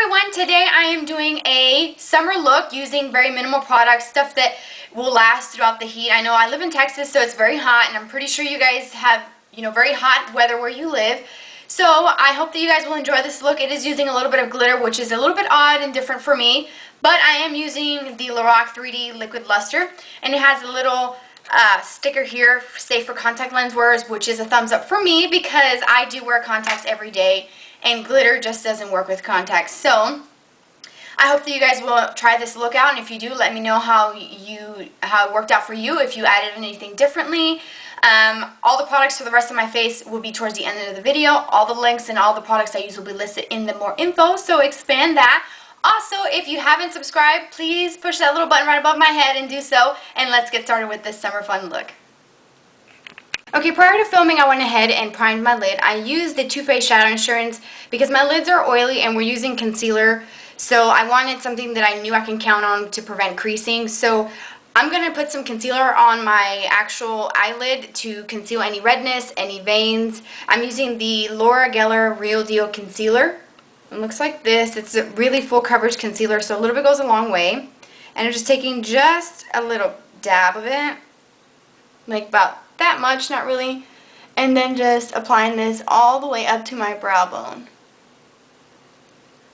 everyone, today I am doing a summer look using very minimal products, stuff that will last throughout the heat. I know I live in Texas, so it's very hot, and I'm pretty sure you guys have, very hot weather where you live. So I hope that you guys will enjoy this look. It is using a little bit of glitter, which is a little bit odd and different for me, but I am using the Lorac 3D Liquid Luster, and it has a little sticker here, safe for contact lens wearers, which is a thumbs up for me because I do wear contacts every day. And glitter just doesn't work with contacts. So I hope that you guys will try this look out, and if you do, let me know how it worked out for you, if you added anything differently. All the products for the rest of my face will be towards the end of the video. All the links and all the products I use will be listed in the more info, so expand that. Also, if you haven't subscribed, please push that little button right above my head and do so, and let's get started with this summer fun look. Okay, prior to filming, I went ahead and primed my lid. I used the Too Faced Shadow Insurance because my lids are oily and we're using concealer, so I wanted something that I knew I can count on to prevent creasing. So I'm going to put some concealer on my actual eyelid to conceal any redness, any veins. I'm using the Loreal Real Deal Concealer. It looks like this. It's a really full coverage concealer, so a little bit goes a long way. And I'm just taking just a little dab of it, like about that much, not really, and then just applying this all the way up to my brow bone.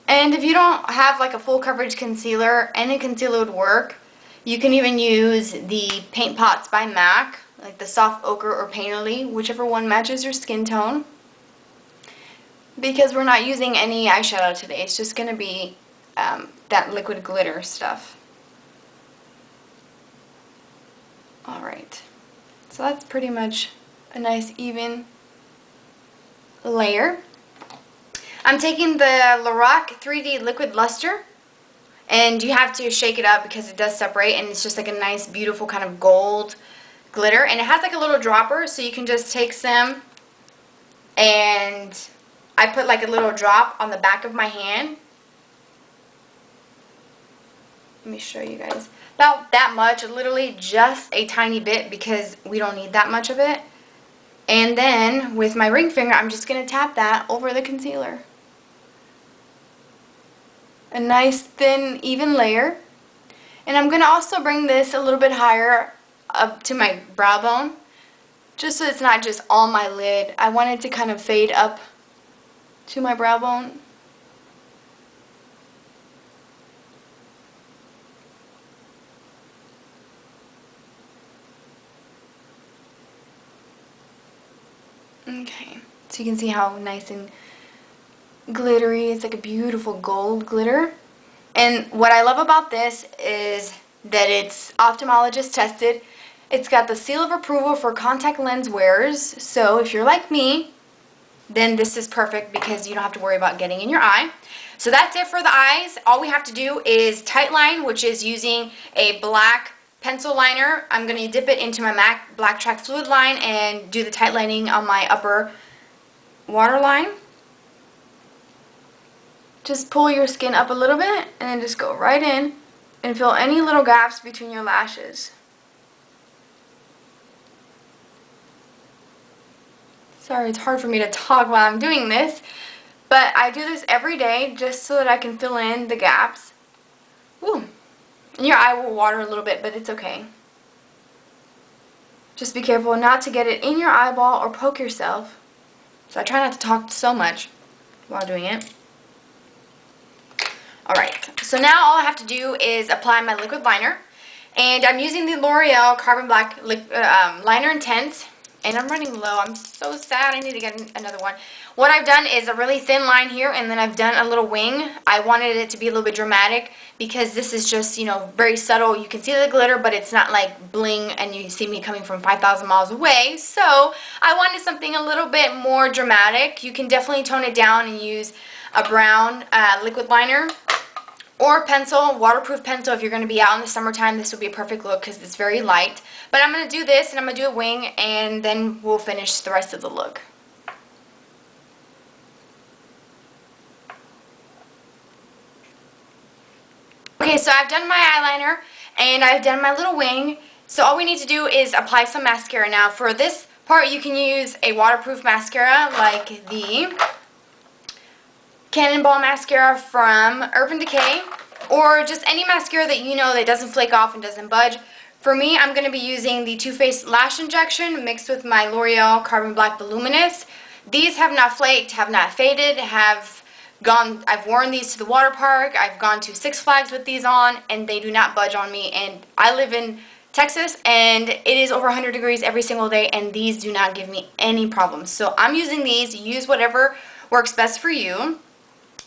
And if you don't have like a full coverage concealer, any concealer would work. You can even use the Paint Pots by MAC, like the soft ochre or painterly, whichever one matches your skin tone, because we're not using any eyeshadow today. It's just going to be that liquid glitter stuff. Alright. So that's pretty much a nice even layer. I'm taking the Lorac 3D Liquid Luster, and you have to shake it up because it does separate, and it's just like a nice beautiful kind of gold glitter, and it has like a little dropper, so you can just take some, and I put like a little drop on the back of my hand. Let me show you guys. About that much, literally just a tiny bit, because we don't need that much of it. And then with my ring finger, I'm just going to tap that over the concealer. A nice thin even layer. And I'm going to also bring this a little bit higher up to my brow bone, just so it's not just on my lid. I want it to kind of fade up to my brow bone. Okay, so you can see how nice and glittery. It's like a beautiful gold glitter. And what I love about this is that it's ophthalmologist tested. It's got the seal of approval for contact lens wearers. So if you're like me, then this is perfect because you don't have to worry about getting in your eye. So that's it for the eyes. All we have to do is tight line, which is using a black pencil liner. I'm going to dip it into my MAC Black Track Fluid line and do the tight lining on my upper waterline. Just pull your skin up a little bit and then just go right in and fill any little gaps between your lashes. Sorry, it's hard for me to talk while I'm doing this, but I do this every day just so that I can fill in the gaps. Ooh. And your eye will water a little bit, but it's okay. Just be careful not to get it in your eyeball or poke yourself. So I try not to talk so much while doing it. Alright, so now all I have to do is apply my liquid liner. And I'm using the L'Oreal Carbon Black Liner Intense. And I'm running low. I'm so sad. I need to get another one. What I've done is a really thin line here, and then I've done a little wing. I wanted it to be a little bit dramatic because this is just, very subtle. You can see the glitter, but it's not like bling and you see me coming from 5,000 miles away. So I wanted something a little bit more dramatic. You can definitely tone it down and use a brown liquid liner. Or pencil, waterproof pencil. If you're going to be out in the summertime, this will be a perfect look because it's very light. But I'm going to do this, and I'm going to do a wing, and then we'll finish the rest of the look. Okay, so I've done my eyeliner, and I've done my little wing. So all we need to do is apply some mascara. Now, for this part, you can use a waterproof mascara like the Cannonball mascara from Urban Decay, or just any mascara that you know that doesn't flake off and doesn't budge. For me, I'm going to be using the Too Faced Lash Injection mixed with my L'Oreal Carbon Black Voluminous. These have not flaked, have not faded, I've worn these to the water park, I've gone to Six Flags with these on, and they do not budge on me. And I live in Texas, and it is over 100 degrees every single day, and these do not give me any problems. So I'm using these. Use whatever works best for you.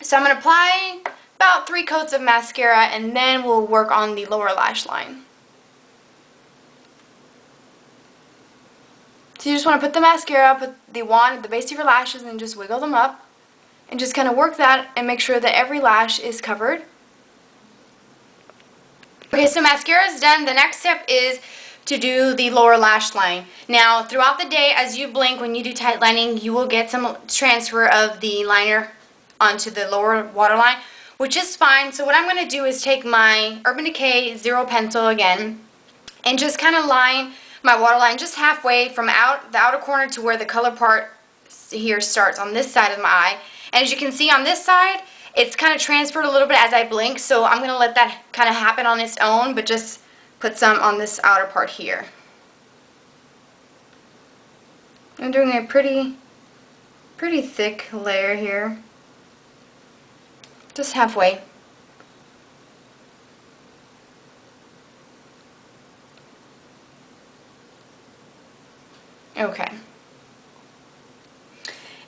So I'm going to apply about 3 coats of mascara, and then we'll work on the lower lash line. So you just want to put the mascara, put the wand at the base of your lashes, and just wiggle them up. And just kind of work that and make sure that every lash is covered. Okay, so mascara is done. The next step is to do the lower lash line. Now, throughout the day, as you blink, when you do tight lining, you will get some transfer of the liner onto the lower waterline, which is fine. So what I'm going to do is take my Urban Decay Zero Pencil again and just kind of line my waterline just halfway from the outer corner to where the color part here starts on this side of my eye. And as you can see on this side, it's kind of transferred a little bit as I blink, so I'm going to let that kind of happen on its own, but just put some on this outer part here. I'm doing a pretty thick layer here. Just halfway. Okay.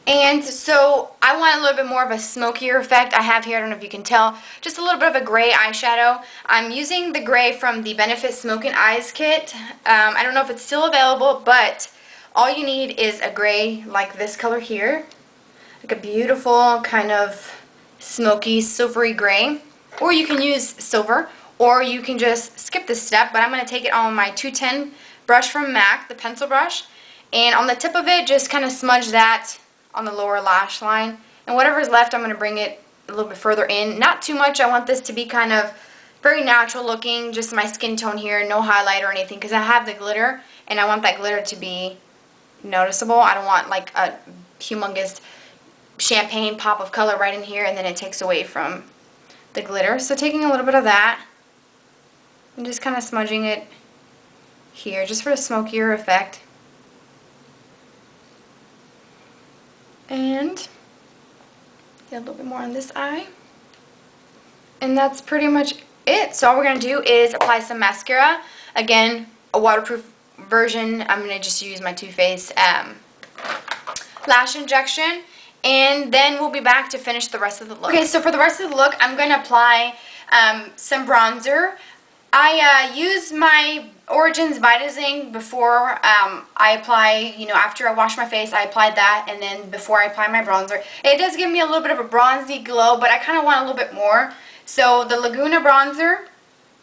And so I want a little bit more of a smokier effect. I have here, I don't know if you can tell, just a little bit of a gray eyeshadow. I'm using the gray from the Benefit Smoke and Eyes kit. I don't know if it's still available, but all you need is a gray like this color here. Like a beautiful kind of smoky, silvery gray. Or you can use silver, or you can just skip this step, but I'm going to take it on my 210 brush from MAC, the pencil brush, and on the tip of it, just kind of smudge that on the lower lash line, and whatever's left I'm going to bring it a little bit further in. Not too much. I want this to be kind of very natural looking, just my skin tone here, no highlight or anything, because I have the glitter and I want that glitter to be noticeable. I don't want like a humongous champagne pop of color right in here and then it takes away from the glitter. So taking a little bit of that and just kind of smudging it here just for a smokier effect. And get a little bit more on this eye. And that's pretty much it. So all we're going to do is apply some mascara. Again, a waterproof version. I'm going to just use my Too Faced lash injection. And then we'll be back to finish the rest of the look. Okay, so for the rest of the look, I'm going to apply some bronzer. I use my Origins Vitazing before I apply, after I wash my face, I apply that, and then before I apply my bronzer. It does give me a little bit of a bronzy glow, but I kind of want a little bit more. So the Laguna bronzer,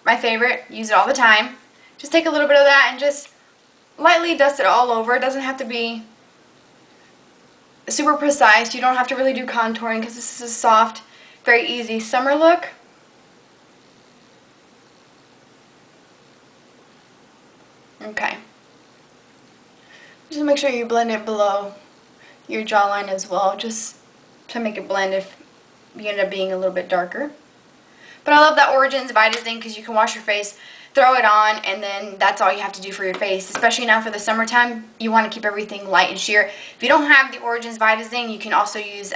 my favorite, use it all the time. Just take a little bit of that and just lightly dust it all over. It doesn't have to be super precise. You don't have to really do contouring because this is a soft, very easy summer look. Okay. Just make sure you blend it below your jawline as well, just to make it blend if you end up being a little bit darker. But I love that Origins Vitazing because you can wash your face, throw it on, and then that's all you have to do for your face. Especially now for the summertime, you want to keep everything light and sheer. If you don't have the Origins Vitazing, you can also use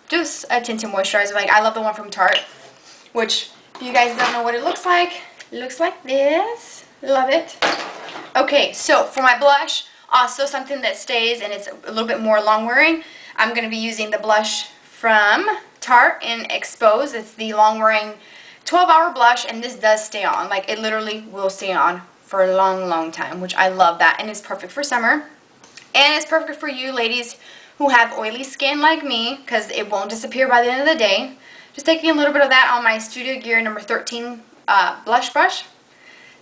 just a tinted moisturizer. Like I love the one from Tarte, which if you guys don't know what it looks like this. Love it. Okay, so for my blush, also something that stays and it's a little bit more long wearing, I'm going to be using the blush from Tarte in Expose. It's the long wearing 12-hour blush, and this does stay on. Like it literally will stay on for a long time, which I love that, and it's perfect for summer. And it's perfect for you ladies who have oily skin like me because it won't disappear by the end of the day. Just taking a little bit of that on my Studio Gear number 13 blush brush.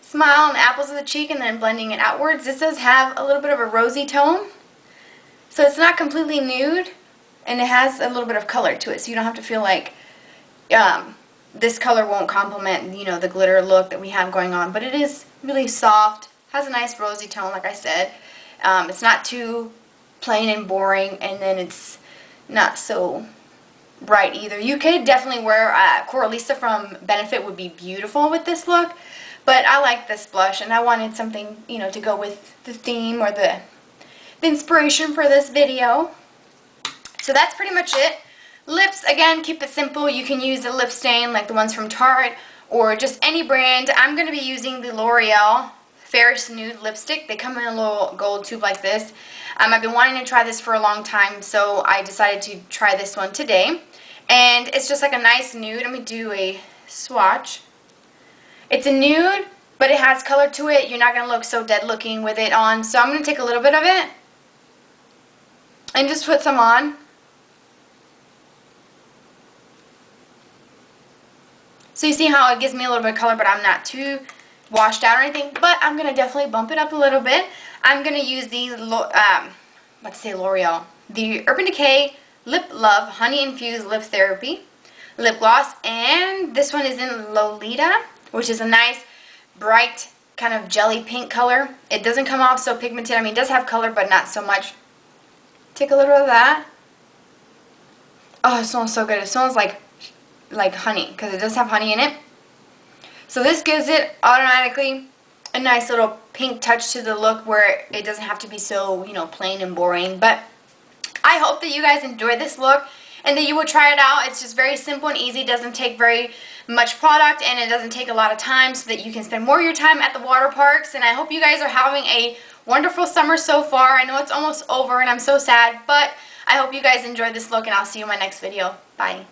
Smile on the apples of the cheek and then blending it outwards. This does have a little bit of a rosy tone, so it's not completely nude, and it has a little bit of color to it, so you don't have to feel like this color won't complement, the glitter look that we have going on. But it is really soft, has a nice rosy tone, like I said. It's not too plain and boring, and then it's not so bright either. You could definitely wear Coralisa from Benefit would be beautiful with this look, but I like this blush and I wanted something, you know, to go with the theme or the inspiration for this video. So that's pretty much it. Lips, again, keep it simple. You can use a lip stain like the ones from Tarte or just any brand. I'm going to be using the L'Oreal Fairest Nude lipstick. They come in a little gold tube like this. I've been wanting to try this for a long time, so I decided to try this one today. And it's just like a nice nude. Let me do a swatch. It's a nude, but it has color to it. You're not going to look so dead looking with it on. So I'm going to take a little bit of it and just put some on. So you see how it gives me a little bit of color, but I'm not too washed out or anything. But I'm going to definitely bump it up a little bit. I'm going to use the, L'Oreal. The Urban Decay Lip Love Honey Infused Lip Therapy lip gloss. And this one is in Lolita, which is a nice, bright, kind of jelly pink color. It doesn't come off so pigmented. I mean, it does have color, but not so much. Take a little of that. Oh, it smells so good. It smells like honey, because it does have honey in it. So this gives it automatically a nice little pink touch to the look where it doesn't have to be so, you know, plain and boring. But I hope that you guys enjoyed this look and that you will try it out. It's just very simple and easy. It doesn't take very much product and it doesn't take a lot of time, so that you can spend more of your time at the water parks. And I hope you guys are having a wonderful summer so far. I know it's almost over and I'm so sad, but I hope you guys enjoyed this look and I'll see you in my next video. Bye.